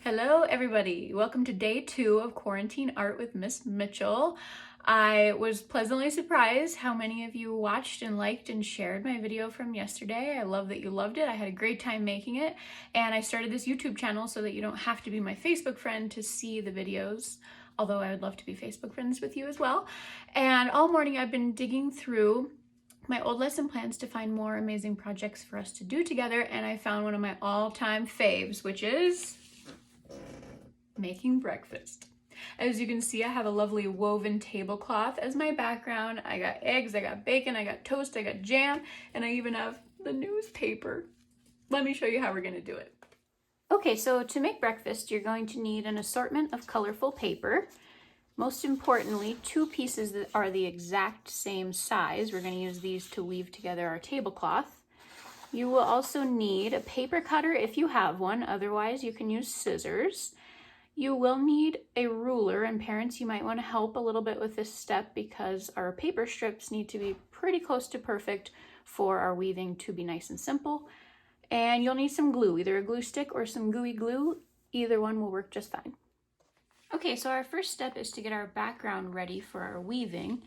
Hello everybody, welcome to day 2 of Quarantine Art with Miss Mitchell. I was pleasantly surprised how many of you watched and liked and shared my video from yesterday. I love that you loved it. I had a great time making it, and I started this YouTube channel so that you don't have to be my Facebook friend to see the videos, although I would love to be Facebook friends with you as well. And all morning I've been digging through my old lesson plans to find more amazing projects for us to do together, and I found one of my all-time faves, which is making breakfast. As you can see, I have a lovely woven tablecloth as my background. I got eggs, I got bacon, I got toast, I got jam, and I even have the newspaper. Let me show you how we're gonna do it. Okay, so to make breakfast, you're going to need an assortment of colorful paper. Most importantly, 2 pieces that are the exact same size. We're gonna use these to weave together our tablecloth. You will also need a paper cutter if you have one, otherwise you can use scissors. You will need a ruler, and parents, you might want to help a little bit with this step because our paper strips need to be pretty close to perfect for our weaving to be nice and simple. And you'll need some glue, either a glue stick or some gooey glue. Either one will work just fine. Okay, so our first step is to get our background ready for our weaving.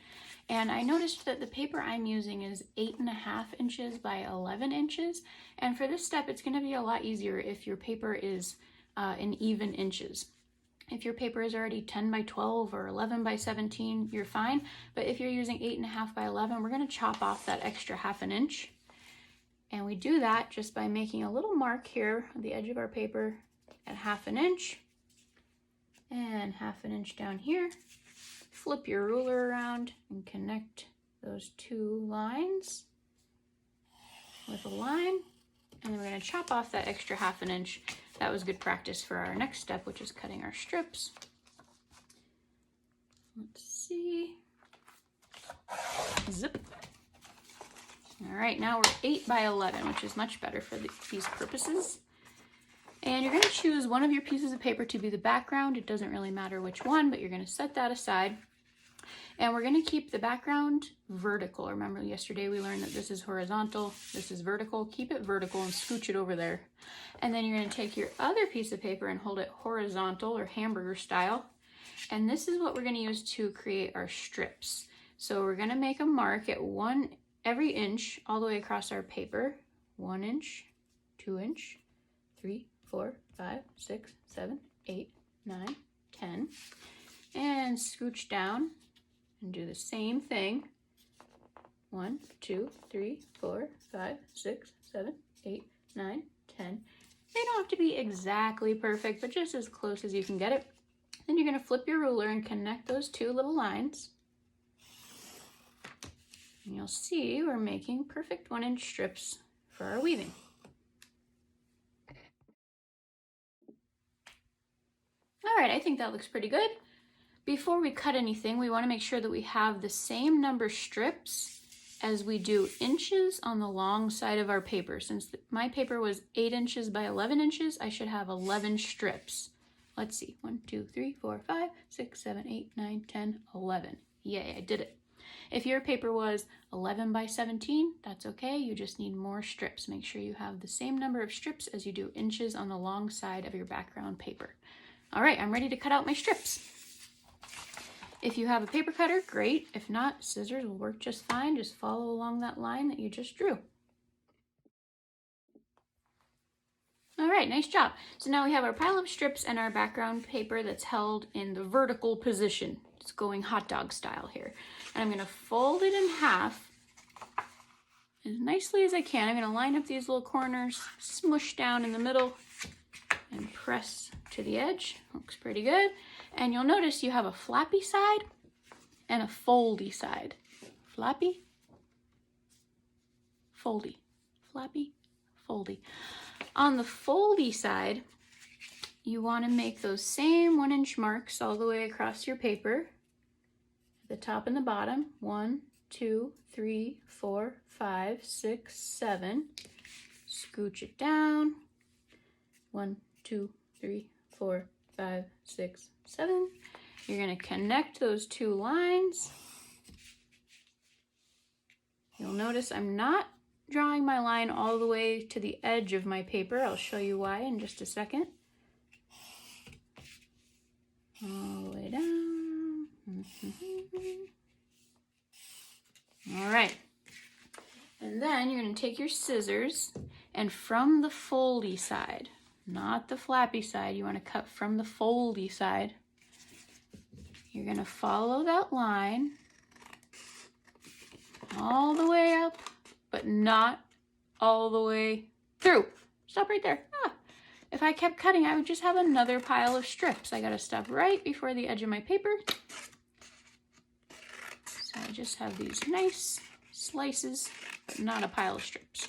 And I noticed that the paper I'm using is 8.5 inches by 11 inches. And for this step, it's going to be a lot easier if your paper is in even inches. If your paper is already 10 by 12 or 11 by 17, you're fine. But if you're using 8.5 by 11, we're going to chop off that extra 1/2 inch. And we do that just by making a little mark here on the edge of our paper at 1/2 inch and 1/2 inch down here. Flip your ruler around and connect those 2 lines with a line. And then we're going to chop off that extra 1/2 inch. That was good practice for our next step, which is cutting our strips. Let's see. Zip. All right, now we're 8 by 11, which is much better for these purposes. And you're going to choose one of your pieces of paper to be the background. It doesn't really matter which one, but you're going to set that aside. And we're going to keep the background vertical. Remember yesterday we learned that this is horizontal, this is vertical. Keep it vertical and scooch it over there. And then you're going to take your other piece of paper and hold it horizontal or hamburger style. And this is what we're going to use to create our strips. So we're going to make a mark at every inch all the way across our paper. 1 inch, 2 inch, 3, 4, 5, 6, 7, 8, 9, 10. And scooch down and do the same thing. 1, 2, 3, 4, 5, 6, 7, 8, 9, 10. They don't have to be exactly perfect, but just as close as you can get it. Then you're going to flip your ruler and connect those 2 little lines. And you'll see we're making perfect 1 inch strips for our weaving. All right, I think that looks pretty good. Before we cut anything, we want to make sure that we have the same number strips as we do inches on the long side of our paper. Since my paper was 8 inches by 11 inches, I should have 11 strips. Let's see, 1, 2, 3, 4, 5, 6, 7, 8, 9, 10, 11. Yay, I did it. If your paper was 11 by 17, that's okay. You just need more strips. Make sure you have the same number of strips as you do inches on the long side of your background paper. All right, I'm ready to cut out my strips. If you have a paper cutter, great. If not, scissors will work just fine. Just follow along that line that you just drew. All right, nice job. So now we have our pile of strips and our background paper that's held in the vertical position. It's going hot dog style here. And I'm gonna fold it in half as nicely as I can. I'm gonna line up these little corners, smush down in the middle, and press to the edge. Looks pretty good. And you'll notice you have a flappy side and a foldy side. Flappy, foldy, flappy, foldy. On the foldy side, you want to make those same 1 inch marks all the way across your paper. The top and the bottom, 1, 2, 3, 4, 5, 6, 7. Scooch it down. 1, 2, 3, 4, 5, 6, 7. You're going to connect those 2 lines. You'll notice I'm not drawing my line all the way to the edge of my paper. I'll show you why in just a second. all the way down. All right. And then you're going to take your scissors and from the foldy side, not the flappy side, you want to cut from the foldy side. You're going to follow that line all the way up, but not all the way through. Stop right there. If I kept cutting, I would just have another pile of strips. I got to stop right before the edge of my paper. So I just have these nice slices, but not a pile of strips.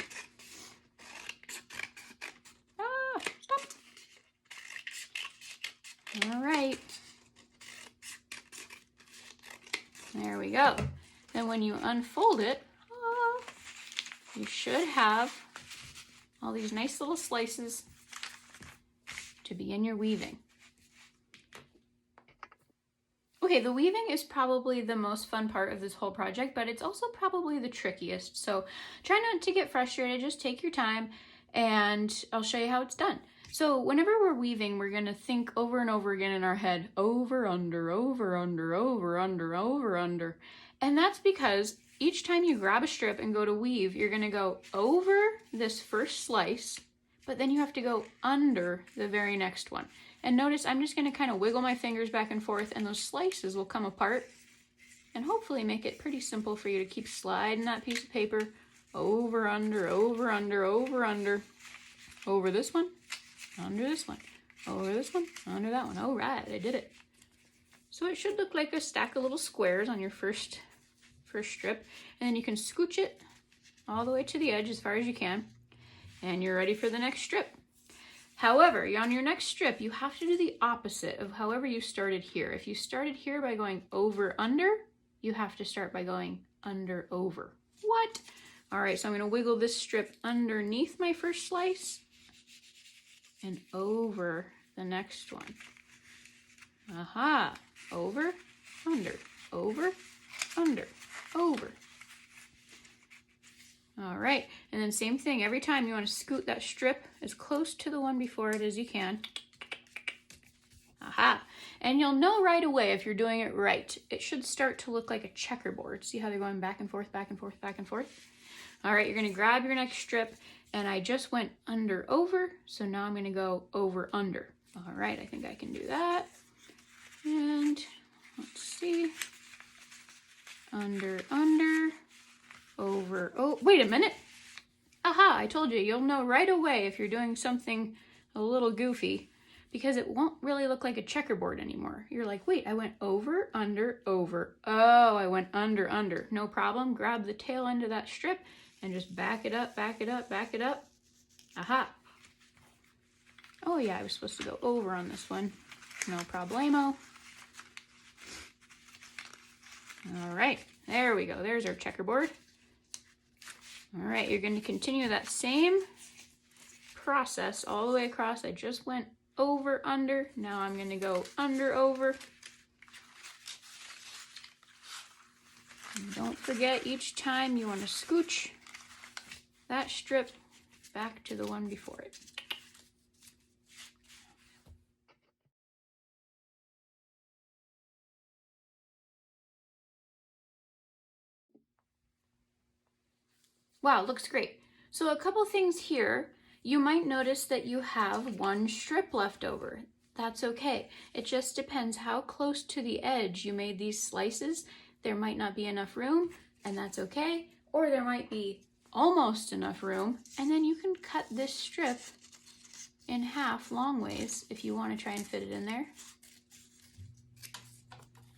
Stop. All right. There we go. Then when you unfold it, you should have all these nice little slices to begin your weaving. Okay, the weaving is probably the most fun part of this whole project, but it's also probably the trickiest. So try not to get frustrated, just take your time and I'll show you how it's done. So whenever we're weaving, we're gonna think over and over again in our head, over, under, over, under, over, under, over, under. And that's because each time you grab a strip and go to weave, you're gonna go over this first slice, but then you have to go under the very next one. And notice I'm just gonna kind of wiggle my fingers back and forth and those slices will come apart and hopefully make it pretty simple for you to keep sliding that piece of paper over, under, over, under, over, under, over this one, under this one, over this one, under that one. All right, I did it. So it should look like a stack of little squares on your first strip, and then you can scooch it all the way to the edge as far as you can, and you're ready for the next strip. However, on your next strip, you have to do the opposite of however you started here. If you started here by going over, under, you have to start by going under, over. What? All right, so I'm gonna wiggle this strip underneath my first slice and over the next one. Aha, over, under, over, under, over. All right, and then same thing, every time you want to scoot that strip as close to the one before it as you can. Aha, and you'll know right away if you're doing it right. It should start to look like a checkerboard. See how they're going back and forth, back and forth, back and forth? All right, you're gonna grab your next strip, and I just went under, over, so now I'm gonna go over, under. All right, I think I can do that. And let's see, under, under, over, oh, wait a minute. Aha, I told you, you'll know right away if you're doing something a little goofy because it won't really look like a checkerboard anymore. You're like, wait, I went over, under, over. Oh, I went under, under. No problem, grab the tail end of that strip and just back it up, back it up, back it up. Aha. Oh yeah, I was supposed to go over on this one. No problemo. All right, there we go. There's our checkerboard. All right, you're going to continue that same process all the way across. I just went over, under. Now I'm going to go under, over. And don't forget, each time you want to scooch that strip back to the one before it. Wow, looks great. So a couple things here. You might notice that you have one strip left over. That's okay. It just depends how close to the edge you made these slices. There might not be enough room, and that's okay. Or there might be almost enough room, and then you can cut this strip in half long ways if you want to try and fit it in there.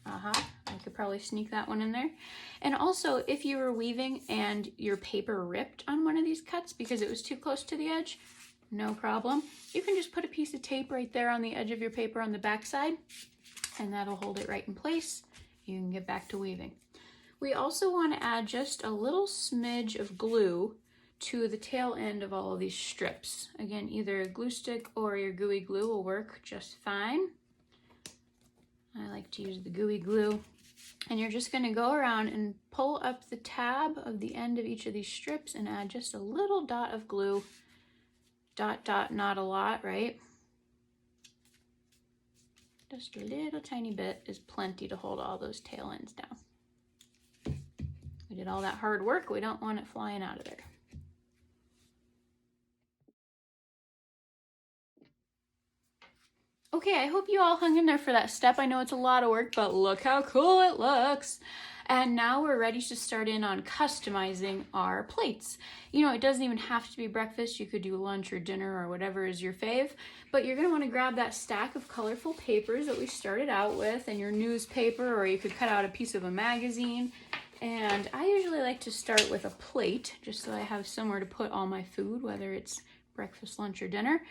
I could probably sneak that one in there. And also, if you were weaving and your paper ripped on one of these cuts because it was too close to the edge, no problem. You can just put a piece of tape right there on the edge of your paper on the back side, and that'll hold it right in place. You can get back to weaving. We also want to add just a little smidge of glue to the tail end of all of these strips. Again, either a glue stick or your gooey glue will work just fine. I like to use the gooey glue. And you're just going to go around and pull up the tab of the end of each of these strips and add just a little dot of glue. Dot, dot, not a lot, right? Just a little tiny bit is plenty to hold all those tail ends down. We did all that hard work, we don't want it flying out of there. Okay, I hope you all hung in there for that step. I know it's a lot of work, but look how cool it looks. And now we're ready to start in on customizing our plates. You know, it doesn't even have to be breakfast. You could do lunch or dinner or whatever is your fave, but you're gonna wanna grab that stack of colorful papers that we started out with and your newspaper, or you could cut out a piece of a magazine. And I usually like to start with a plate, just so I have somewhere to put all my food, whether it's breakfast, lunch, or dinner.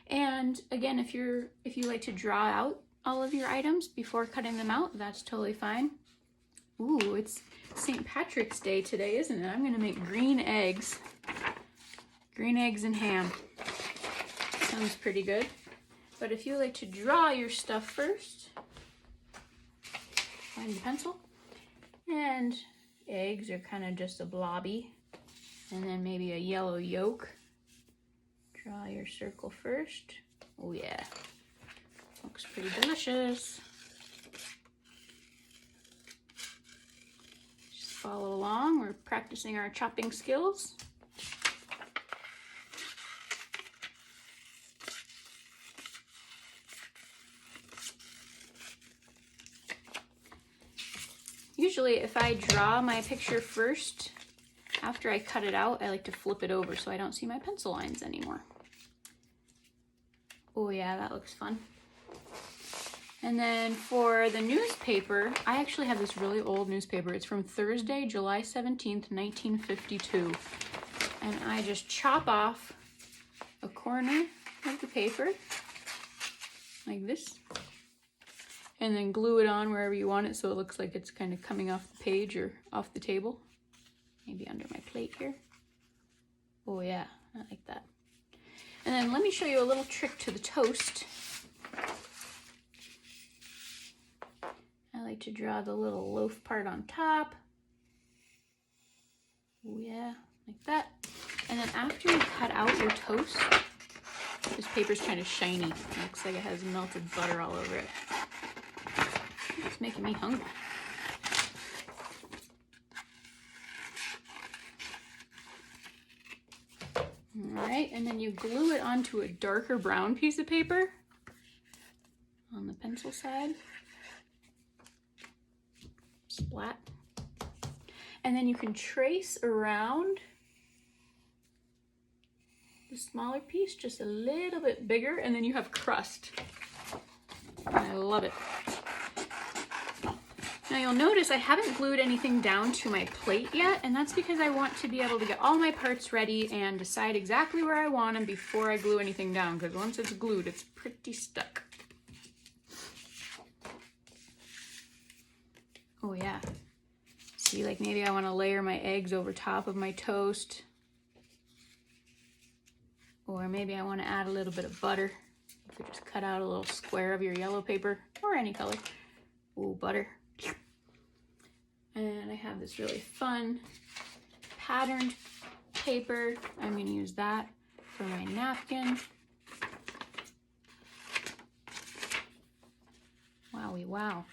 And again, if you like to draw out all of your items before cutting them out, that's totally fine. Ooh, it's St. Patrick's Day today, isn't it? I'm gonna make green eggs. Green eggs and ham. Sounds pretty good. But if you like to draw your stuff first, find the pencil. And eggs are kind of just a blobby. And then maybe a yellow yolk. Draw your circle first. Oh yeah, looks pretty delicious. Just follow along, we're practicing our chopping skills. Usually if I draw my picture first, after I cut it out, I like to flip it over so I don't see my pencil lines anymore. Oh yeah, that looks fun. And then for the newspaper, I actually have this really old newspaper. It's from Thursday, July 17th, 1952. And I just chop off a corner of the paper, like this, and then glue it on wherever you want it so it looks like it's kind of coming off the page or off the table. Maybe under my plate here. Oh yeah, I like that. And then let me show you a little trick to the toast. I like to draw the little loaf part on top. Oh yeah, like that. And then after you cut out your toast, this paper's kind of shiny. It looks like it has melted butter all over it. It's making me hungry. All right, and then you glue it onto a darker brown piece of paper on the pencil side. Splat. And then you can trace around the smaller piece just a little bit bigger, and then you have crust. I love it. Now you'll notice I haven't glued anything down to my plate yet, and that's because I want to be able to get all my parts ready and decide exactly where I want them before I glue anything down, because once it's glued, it's pretty stuck. Oh yeah. See, like maybe I want to layer my eggs over top of my toast. Or maybe I want to add a little bit of butter. You could just cut out a little square of your yellow paper, or any color. Ooh, butter. And I have this really fun patterned paper. I'm going to use that for my napkin. Wowie wow.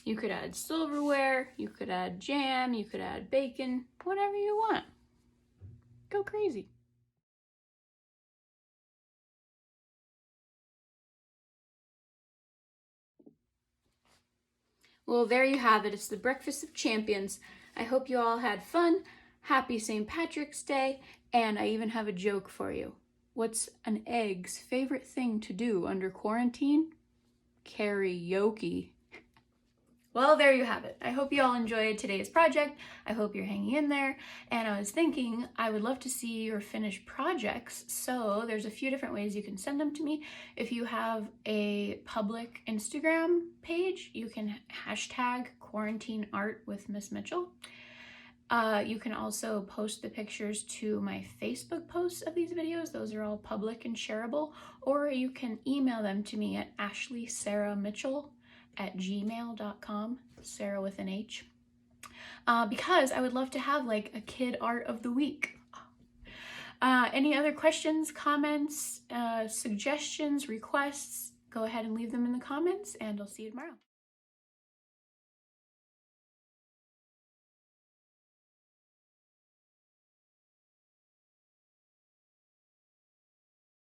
You could add silverware, you could add jam, you could add bacon, whatever you want. Go crazy. Well, there you have it. It's the Breakfast of Champions. I hope you all had fun. Happy St. Patrick's Day. And I even have a joke for you. What's an egg's favorite thing to do under quarantine? Karaoke. Well, there you have it. I hope you all enjoyed today's project. I hope you're hanging in there. And I was thinking I would love to see your finished projects. So there's a few different ways you can send them to me. If you have a public Instagram page, you can hashtag quarantine art with Miss Mitchell. You can also post the pictures to my Facebook posts of these videos. Those are all public and shareable. Or you can email them to me at ashleysarahmitchell@gmail.com, Sarah with an H, because I would love to have like a kid art of the week. Any other questions, comments, suggestions, requests, go ahead and leave them in the comments, and I'll see you tomorrow.